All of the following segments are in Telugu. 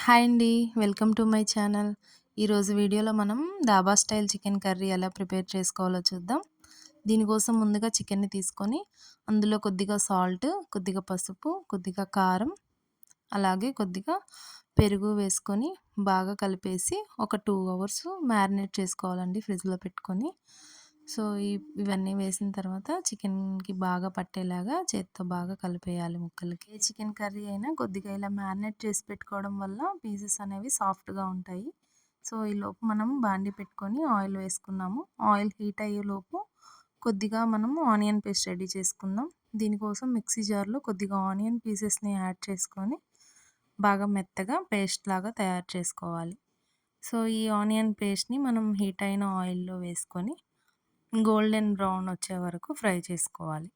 హాయ్ అండి. Welcome to my channel. ఈరోజు వీడియోలో మనం డాబా స్టైల్ చికెన్ కర్రీ ఎలా ప్రిపేర్ చేసుకోవాలో చూద్దాం. దీనికోసం ముందుగా చికెన్‌ని తీసుకొని అందులో కొద్దిగా సాల్ట్, కొద్దిగా పసుపు, కొద్దిగా కారం, అలాగే కొద్దిగా పెరుగు వేసుకొని బాగా కలిపేసి ఒక 2 అవర్స్ మ్యారినేట్ చేసుకోవాలండి ఫ్రిడ్జ్‌లో పెట్టుకొని. సో, ఇవన్నీ వేసిన తర్వాత చికెన్‌కి బాగా పట్టేలాగా చేత్తో బాగా కలిపేయాలి ముక్కలకి. ఏ చికెన్ కర్రీ అయినా కొద్దిగా ఇలా మ్యారినేట్ చేసి పెట్టుకోవడం వల్ల పీసెస్ అనేవి సాఫ్ట్‌గా ఉంటాయి. సో, ఈలోపు మనం బాండీ పెట్టుకొని ఆయిల్ వేసుకున్నాము. ఆయిల్ హీట్ అయ్యేలోపు కొద్దిగా మనము ఆనియన్ పేస్ట్ రెడీ చేసుకుందాం. దీనికోసం మిక్సీ జార్‌లో కొద్దిగా ఆనియన్ పీసెస్‌ని యాడ్ చేసుకొని బాగా మెత్తగా పేస్ట్ లాగా తయారు చేసుకోవాలి. సో, ఈ ఆనియన్ పేస్ట్‌ని మనం హీట్ అయిన ఆయిల్‌లో వేసుకొని గోల్డెన్ బ్రౌన్ వచ్చే వరకు ఫ్రై చేసుకోవాలి.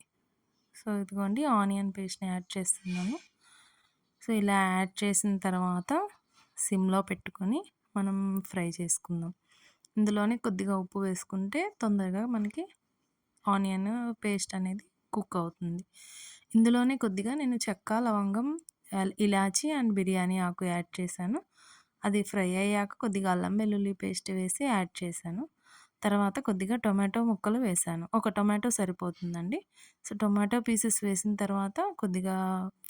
సో, ఇదిగోండి ఆనియన్ పేస్ట్‌ని యాడ్ చేస్తున్నాను. సో, ఇలా యాడ్ చేసిన తర్వాత సిమ్‌లో పెట్టుకొని మనం ఫ్రై చేసుకుందాం. ఇందులోనే కొద్దిగా ఉప్పు వేసుకుంటే తొందరగా మనకి ఆనియన్ పేస్ట్ అనేది కుక్ అవుతుంది. ఇందులోనే కొద్దిగా నేను చెక్క, లవంగం, ఇలాచీ అండ్ బిర్యానీ ఆకు యాడ్ చేశాను. అది ఫ్రై అయ్యాక కొద్దిగా అల్లం వెల్లుల్లి పేస్ట్ వేసి యాడ్ చేశాను. తర్వాత కొద్దిగా టొమాటో ముక్కలు వేశాను. ఒక టొమాటో సరిపోతుందండి. సో, టొమాటో పీసెస్ వేసిన తర్వాత కొద్దిగా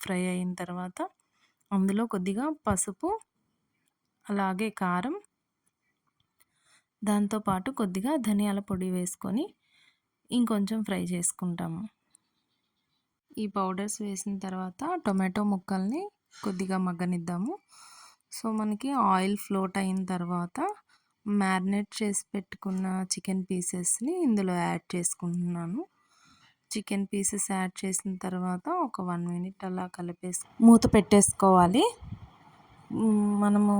ఫ్రై అయిన తర్వాత అందులో కొద్దిగా పసుపు, అలాగే కారం, దాంతో పాటు కొద్దిగా ధనియాల పొడి వేసుకొని ఇంకొంచెం ఫ్రై చేసుకుంటాము. ఈ పౌడర్స్ వేసిన తర్వాత టొమాటో ముక్కల్ని కొద్దిగా మగ్గనిద్దాము. సో, మనకి ఆయిల్ ఫ్లోట్ అయిన తర్వాత మ్యారినేట్ చేసి పెట్టుకున్న చికెన్ పీసెస్‌ని ఇందులో యాడ్ చేసుకుంటున్నాను. చికెన్ పీసెస్ యాడ్ చేసిన తర్వాత ఒక 1 మినిట్ అలా మూత పెట్టేసుకోవాలి. మనము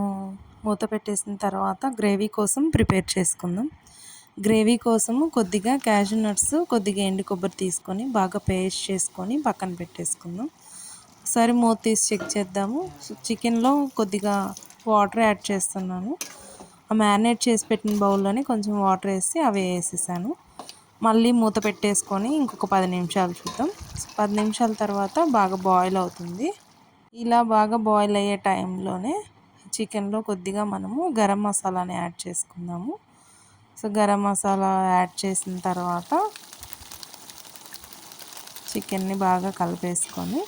మూత పెట్టేసిన తర్వాత గ్రేవీ కోసం ప్రిపేర్ చేసుకుందాం. గ్రేవీ కోసము కొద్దిగా క్యాషూ నట్స్, కొద్దిగా ఎండు కొబ్బరి తీసుకొని బాగా పేస్ట్ చేసుకొని పక్కన పెట్టేసుకుందాం. ఒకసారి మూత తీసి చెక్ చేద్దాము. చికెన్‌లో కొద్దిగా వాటర్ యాడ్ చేస్తున్నాను. ఆ మ్యారినేట్ చేసి పెట్టిన బౌల్లోనే కొంచెం వాటర్ వేసి అవి వేసేసాను. మళ్ళీ మూత పెట్టేసుకొని ఇంకొక 10 నిమిషాలు చూద్దాం. 10 నిమిషాల తర్వాత బాగా బాయిల్ అవుతుంది. ఇలా బాగా బాయిల్ అయ్యే టైంలోనే చికెన్లో కొద్దిగా మనము గరం మసాలాని యాడ్ చేసుకుందాము. సో, గరం మసాలా యాడ్ చేసిన తర్వాత చికెన్ని బాగా కలిపేసుకొని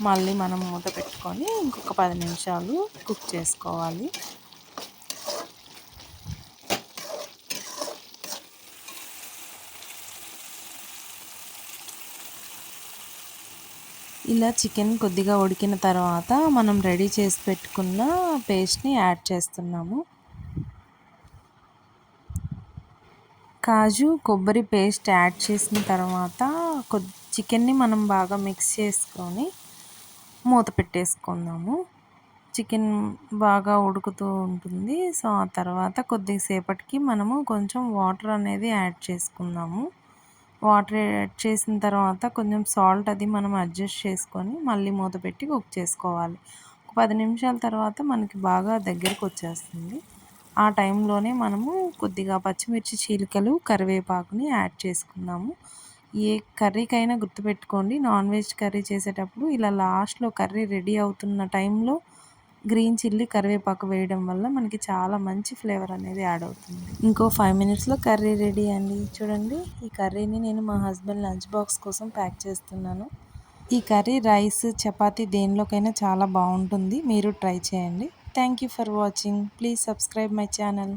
మళ్ళీ మనం మూత పెట్టుకొని ఇంకొక 10 నిమిషాలు కుక్ చేసుకోవాలి. ఇలా చికెన్ కొద్దిగా ఉడికిన తర్వాత మనం రెడీ చేసి పెట్టుకున్న పేస్ట్‌ని యాడ్ చేస్తున్నాము. కాజు, కొబ్బరి పేస్ట్ యాడ్ చేసిన తర్వాత చికెన్ని మనం బాగా మిక్స్ చేసుకొని మూత పెట్టేసుకుందాము. చికెన్ బాగా ఉడుకుతూ ఉంటుంది. సో, ఆ తర్వాత కొద్దిసేపటికి మనము కొంచెం వాటర్ అనేది యాడ్ చేసుకుందాము. వాటర్ యాడ్ చేసిన తర్వాత కొంచెం సాల్ట్ అది మనం అడ్జస్ట్ చేసుకొని మళ్ళీ మూత పెట్టి కుక్ చేసుకోవాలి. ఒక 10 నిమిషాల తర్వాత మనకి బాగా దగ్గరికి వచ్చేస్తుంది. ఆ టైంలోనే మనము కొద్దిగా పచ్చిమిర్చి చీలికలు, కరివేపాకుని యాడ్ చేసుకుందాము. ఏ కర్రీకైనా గుర్తుపెట్టుకోండి, నాన్ వెజ్ కర్రీ చేసేటప్పుడు ఇలా లాస్ట్‌లో కర్రీ రెడీ అవుతున్న టైంలో గ్రీన్ చిల్లీ, కరివేపాకు వేయడం వల్ల మనకి చాలా మంచి ఫ్లేవర్ అనేది యాడ్ అవుతుంది. ఇంకో 5 మినిట్స్‌లో కర్రీ రెడీ అండి. చూడండి, ఈ కర్రీని నేను మా హస్బెండ్ లంచ్ బాక్స్ కోసం ప్యాక్ చేస్తున్నాను. ఈ కర్రీ రైస్, చపాతీ దేనిలోకైనా చాలా బాగుంటుంది. మీరు ట్రై చేయండి. Thank you for watching. Please subscribe my channel.